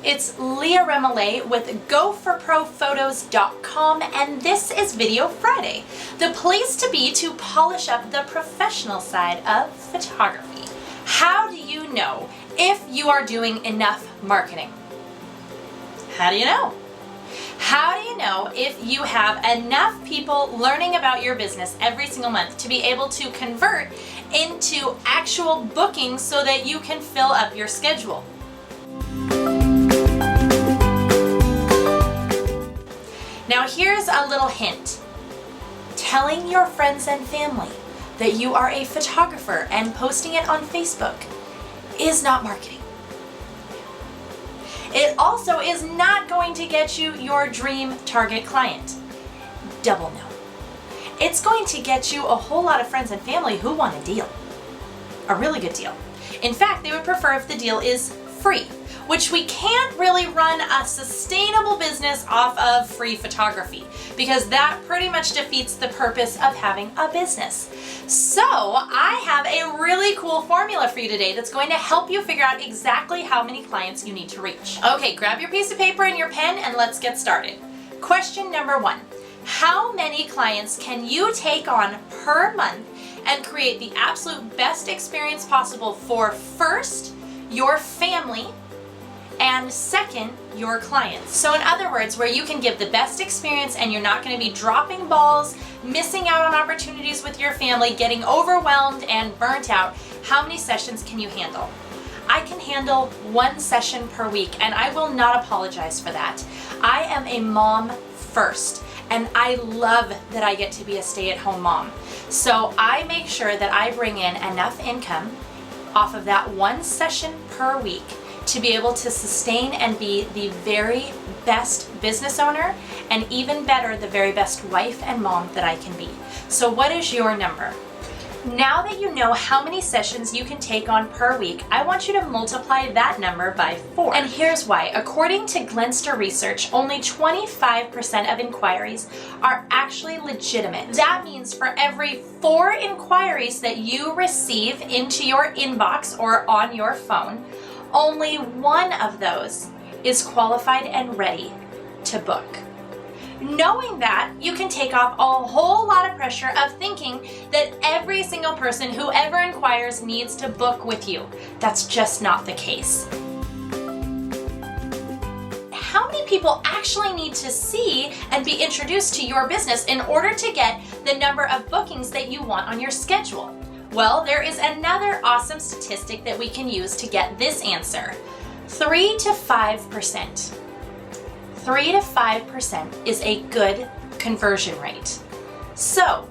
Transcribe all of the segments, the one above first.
It's Leah Remolay with GoForProPhotos.com, and this is Video Friday, the place to be to polish up the professional side of photography. How do you know if you are doing enough marketing? How do you know? How do you know if you have enough people learning about your business every single month to be able to convert into actual bookings so that you can fill up your schedule? Now here's a little hint. Telling your friends and family that you are a photographer and posting it on Facebook is not marketing. It also is not going to get you your dream target client. Double no. It's going to get you a whole lot of friends and family who want a deal. A really good deal. In fact, they would prefer if the deal is free, which we can't really run a sustainable business off of free photography because that pretty much defeats the purpose of having a business. So I have a really cool formula for you today that's going to help you figure out exactly how many clients you need to reach. Okay, grab your piece of paper and your pen and let's get started. Question number 1. How many clients can you take on per month and create the absolute best experience possible for first, your family, and second, your clients? So in other words, where you can give the best experience and you're not going to be dropping balls, missing out on opportunities with your family, getting overwhelmed and burnt out, how many sessions can you handle? I can handle 1 session per week, and I will not apologize for that. I am a mom first, and I love that I get to be a stay-at-home mom. So I make sure that I bring in enough income off of that 1 session per week to be able to sustain and be the very best business owner, and even better, the very best wife and mom that I can be. So what is your number? Now that you know how many sessions you can take on per week, I want you to multiply that number by 4. And here's why. According to Glenster research, only 25% of inquiries are actually legitimate. That means for every 4 inquiries that you receive into your inbox or on your phone, only 1 of those is qualified and ready to book. Knowing that, you can take off a whole lot of pressure of thinking that every single person who ever inquires needs to book with you. That's just not the case. How many people actually need to see and be introduced to your business in order to get the number of bookings that you want on your schedule? Well, there is another awesome statistic that we can use to get this answer. 3 to 5%. 3 to 5% is a good conversion rate. So,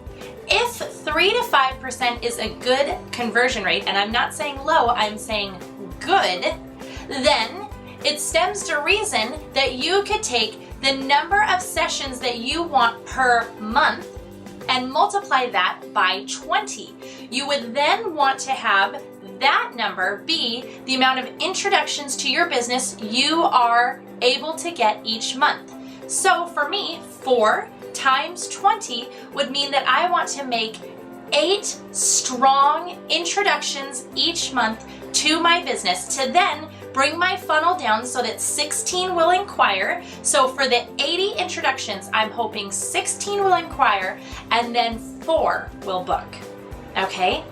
if 3 to 5% is a good conversion rate, and I'm not saying low, I'm saying good, then it stems to reason that you could take the number of sessions that you want per month and multiply that by 20. You would then want to have that number be the amount of introductions to your business you are able to get each month. So for me, 4 times 20 would mean that I want to make 8 strong introductions each month to my business to then bring my funnel down so that 16 will inquire. So for the 80 introductions, I'm hoping 16 will inquire and then 4 will book. Okay?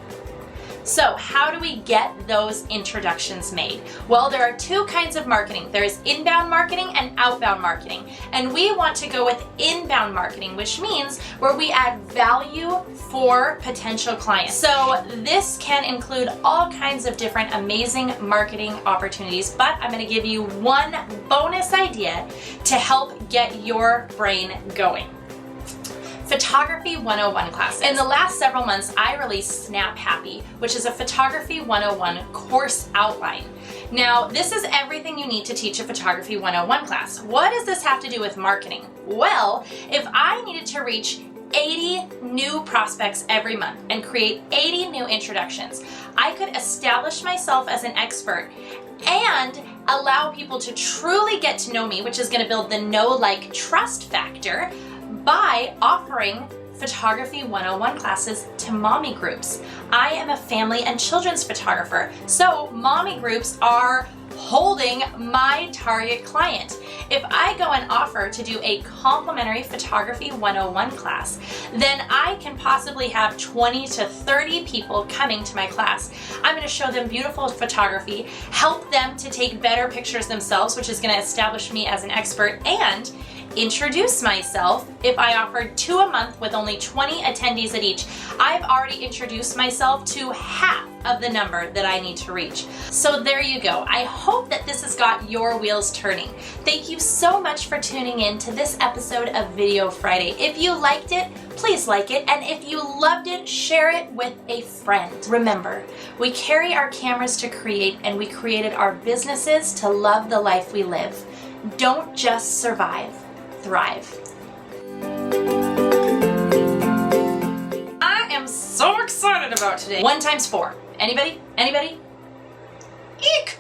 So how do we get those introductions made? Well, there are 2 kinds of marketing. There's inbound marketing and outbound marketing. And we want to go with inbound marketing, which means where we add value for potential clients. So this can include all kinds of different amazing marketing opportunities, but I'm going to give you one bonus idea to help get your brain going. Photography 101 class. In the last several months, I released Snap Happy, which is a Photography 101 course outline. Now, this is everything you need to teach a Photography 101 class. What does this have to do with marketing? Well, if I needed to reach 80 new prospects every month and create 80 new introductions, I could establish myself as an expert and allow people to truly get to know me, which is going to build the know, like, trust factor by offering Photography 101 classes to mommy groups. I am a family and children's photographer, so mommy groups are holding my target client. If I go and offer to do a complimentary photography 101 class, then I can possibly have 20 to 30 people coming to my class. I'm going to show them beautiful photography, help them to take better pictures themselves, which is going to establish me as an expert, and introduce myself. If I offered 2 a month with only 20 attendees at each, I've already introduced myself to half of the number that I need to reach. So there you go. I hope that this has got your wheels turning. Thank you so much for tuning in to this episode of Video Friday. If you liked it, please like it, and if you loved it, share it with a friend. Remember, we carry our cameras to create, and we created our businesses to love the life we live. Don't just survive, thrive. I am so excited about today. 1 times 4. Anybody? Anybody? Eek!